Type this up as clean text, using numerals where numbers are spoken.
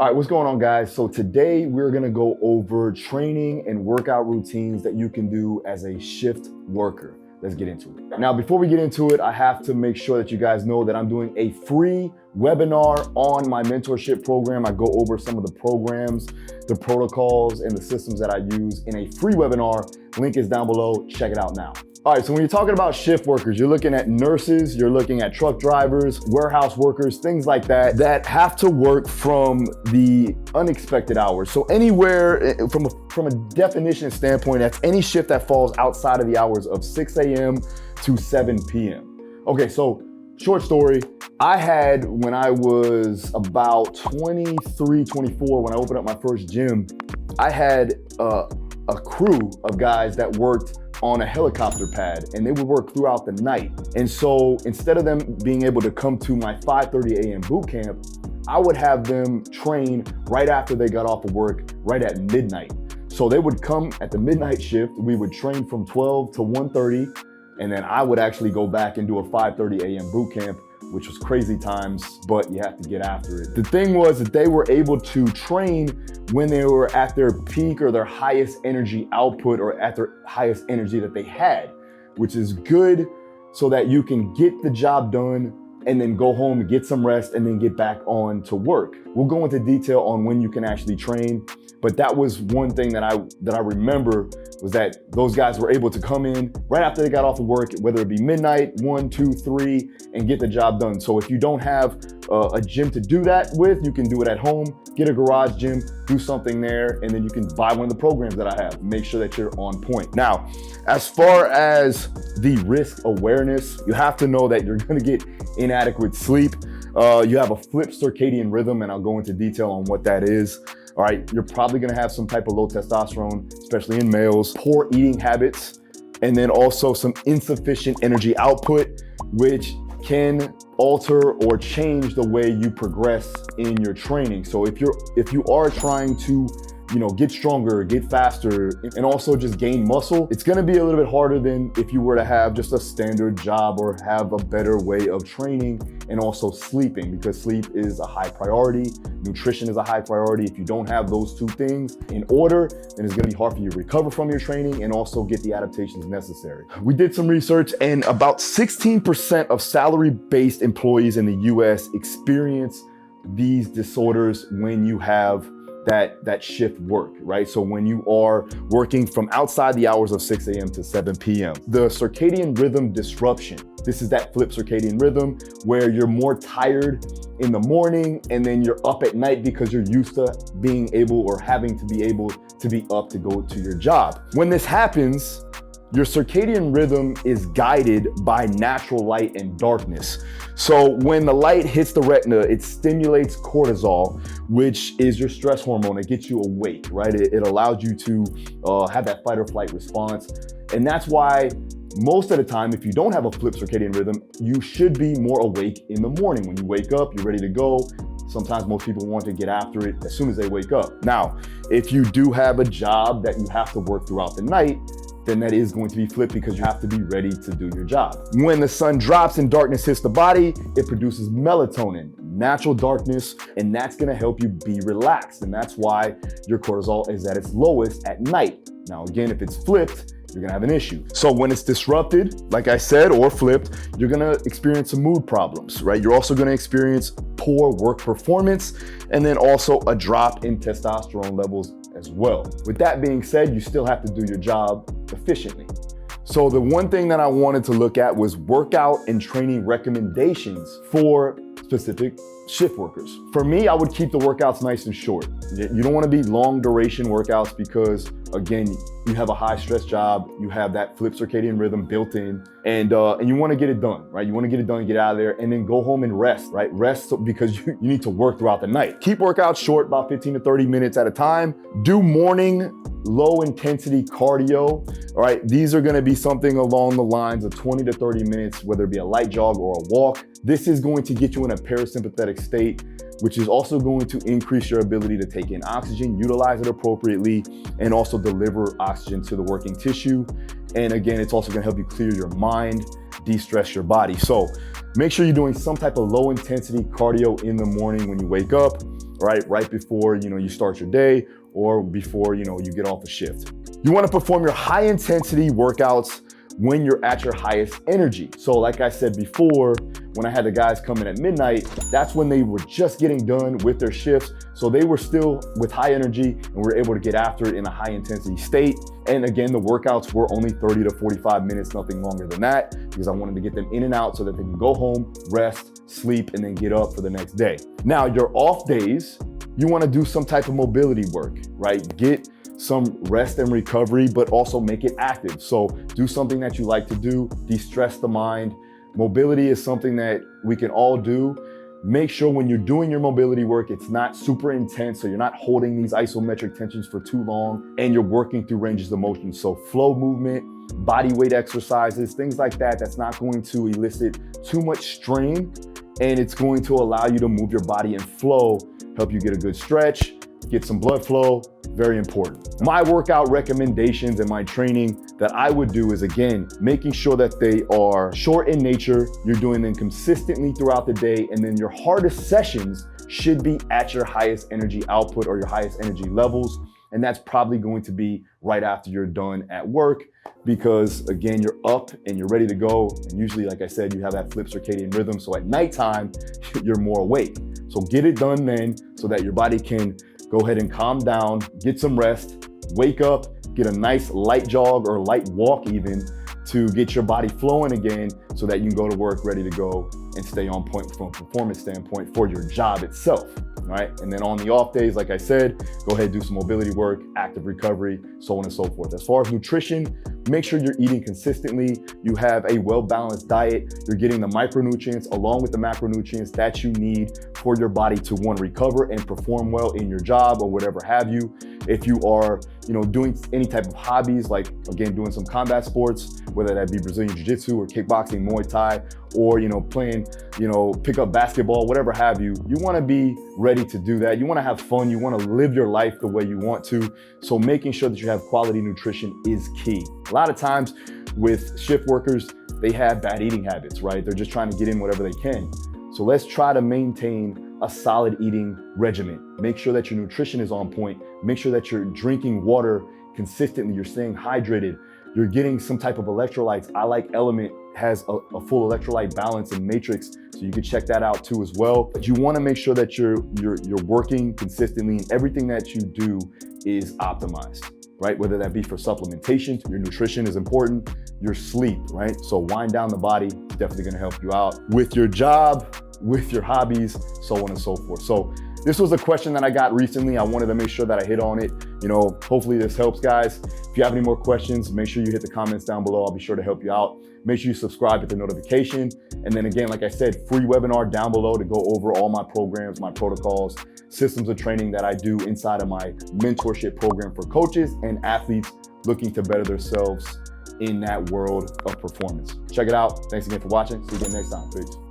All right, what's going on, guys? So today we're gonna go over training and workout routines that you can do as a shift worker. Let's get into it. Now, before we get into it, I have to make sure that you guys know that I'm doing a free webinar on my mentorship program. I go over some of the programs, the protocols, and the systems that I use in a free webinar. Link is down below. Check it out now. All right, so when you're talking about shift workers, you're looking at nurses, you're looking at truck drivers, warehouse workers, things like that, that have to work from the unexpected hours. So anywhere from a definition standpoint, that's any shift that falls outside of the hours of 6 a.m. to 7 p.m. Okay, so short story, I had, when I was about 23, 24, when I opened up my first gym, I had a crew of guys that worked on a helicopter pad, and they would work throughout the night. And so instead of them being able to come to my 5:30 a.m. boot camp, I would have them train right after they got off of work, right at midnight. So they would come at the midnight shift, we would train from 12 to 1:30, and then I would actually go back and do a 5:30 a.m. boot camp, which was crazy times, but you have to get after it. The thing was that they were able to train when they were at their peak or their highest energy output or at their highest energy that they had, which is good so that you can get the job done and then go home and get some rest and then get back on to work. We'll go into detail on when you can actually train, but that was one thing that I remember was that those guys were able to come in right after they got off of work, whether it be midnight, 1, 2, 3, and get the job done. So if you don't have a gym to do that with, you can do it at home, get a garage gym, do something there, and then you can buy one of the programs that I have. Make sure that you're on point. Now, as far as the risk awareness, you have to know that you're gonna get inadequate sleep. You have a flipped circadian rhythm, and I'll go into detail on what that is. All right, you're probably gonna have some type of low testosterone, especially in males, poor eating habits, and then also some insufficient energy output, which can alter or change the way you progress in your training. So if you are trying to, get stronger, get faster, and also just gain muscle, it's gonna be a little bit harder than if you were to have just a standard job or have a better way of training and also sleeping, because sleep is a high priority, nutrition is a high priority. If you don't have those two things in order, then it's gonna be hard for you to recover from your training and also get the adaptations necessary. We did some research, and about 16% of salary-based employees in the US experience these disorders when you have that shift work, right? So when you are working from outside the hours of 6 a.m. to 7 p.m. The circadian rhythm disruption, this is that flip circadian rhythm where you're more tired in the morning and then you're up at night because you're used to being able or having to be able to be up to go to your job. When this happens, your circadian rhythm is guided by natural light and darkness. So when the light hits the retina, it stimulates cortisol, which is your stress hormone. It gets you awake, right? It allows you to have that fight or flight response. And that's why most of the time, if you don't have a flip circadian rhythm, you should be more awake in the morning. When you wake up, you're ready to go. Sometimes most people want to get after it as soon as they wake up. Now, if you do have a job that you have to work throughout the night, then that is going to be flipped because you have to be ready to do your job. When the sun drops and darkness hits the body, it produces melatonin, natural darkness, and that's gonna help you be relaxed. And that's why your cortisol is at its lowest at night. Now, again, if it's flipped, you're gonna have an issue. So when it's disrupted, like I said, or flipped, you're gonna experience some mood problems, right? You're also gonna experience poor work performance, and then also a drop in testosterone levels as well. With that being said, you still have to do your job efficiently. So the one thing that I wanted to look at was workout and training recommendations for specific shift workers. For me, I would keep the workouts nice and short. You don't want to be long duration workouts because, again, you have a high stress job, you have that flip circadian rhythm built in, and you want to get it done, right? You want to get it done, get out of there, and then go home and rest, right? Rest because you need to work throughout the night. Keep workouts short, about 15 to 30 minutes at a time. Do morning low intensity cardio, all right? These are gonna be something along the lines of 20 to 30 minutes, whether it be a light jog or a walk. This is going to get you in a parasympathetic state, which is also going to increase your ability to take in oxygen, utilize it appropriately, and also deliver oxygen to the working tissue. And again, it's also gonna help you clear your mind, de-stress your body. So make sure you're doing some type of low intensity cardio in the morning when you wake up. right before, you start your day or before, you get off a shift. You want to perform your high intensity workouts when you're at your highest energy. So like I said before, when I had the guys come in at midnight, that's when they were just getting done with their shifts. So they were still with high energy and we were able to get after it in a high intensity state. And again, the workouts were only 30 to 45 minutes, nothing longer than that, because I wanted to get them in and out so that they can go home, rest, sleep, and then get up for the next day. Now, your off days, you want to do some type of mobility work, right? Get some rest and recovery, but also make it active. So do something that you like to do, de-stress the mind. Mobility is something that we can all do. Make sure when you're doing your mobility work, it's not super intense, so you're not holding these isometric tensions for too long, and you're working through ranges of motion. So flow movement, body weight exercises, things like that, that's not going to elicit too much strain, and it's going to allow you to move your body in flow, help you get a good stretch, get some blood flow, very important. My workout recommendations and my training that I would do is, again, making sure that they are short in nature, you're doing them consistently throughout the day, and then your hardest sessions should be at your highest energy output or your highest energy levels. And that's probably going to be right after you're done at work, because again, you're up and you're ready to go. And usually, like I said, you have that flip circadian rhythm. So at nighttime, you're more awake. So get it done then so that your body can go ahead and calm down, get some rest, wake up, get a nice light jog or light walk even to get your body flowing again so that you can go to work ready to go and stay on point from a performance standpoint for your job itself, right? And then on the off days, like I said, go ahead and do some mobility work, active recovery, so on and so forth. As far as nutrition, make sure you're eating consistently, you have a well-balanced diet, you're getting the micronutrients along with the macronutrients that you need for your body to, one, recover and perform well in your job or whatever have you. If you are, doing any type of hobbies, like again, doing some combat sports, whether that be Brazilian Jiu-Jitsu or kickboxing, Muay Thai, or playing, pick up basketball, whatever have you, you want to be ready to do that. You want to have fun. You want to live your life the way you want to. So making sure that you have quality nutrition is key. A lot of times with shift workers, they have bad eating habits, right? They're just trying to get in whatever they can. So let's try to maintain a solid eating regimen. Make sure that your nutrition is on point. Make sure that you're drinking water consistently. You're staying hydrated. You're getting some type of electrolytes. I Like Element has a full electrolyte balance and matrix, so you can check that out too as well. But you want to make sure that you're working consistently and everything that you do is optimized, right? Whether that be for supplementation, your nutrition is important, your sleep, right? So wind down the body is definitely going to help you out with your job, with your hobbies, so on and so forth. So this was a question that I got recently. I wanted to make sure that I hit on it. Hopefully this helps, guys. If you have any more questions, make sure you hit the comments down below. I'll be sure to help you out. Make sure you subscribe, hit the notification. And then again, like I said, free webinar down below to go over all my programs, my protocols, systems of training that I do inside of my mentorship program for coaches and athletes looking to better themselves in that world of performance. Check it out. Thanks again for watching. See you again next time. Peace.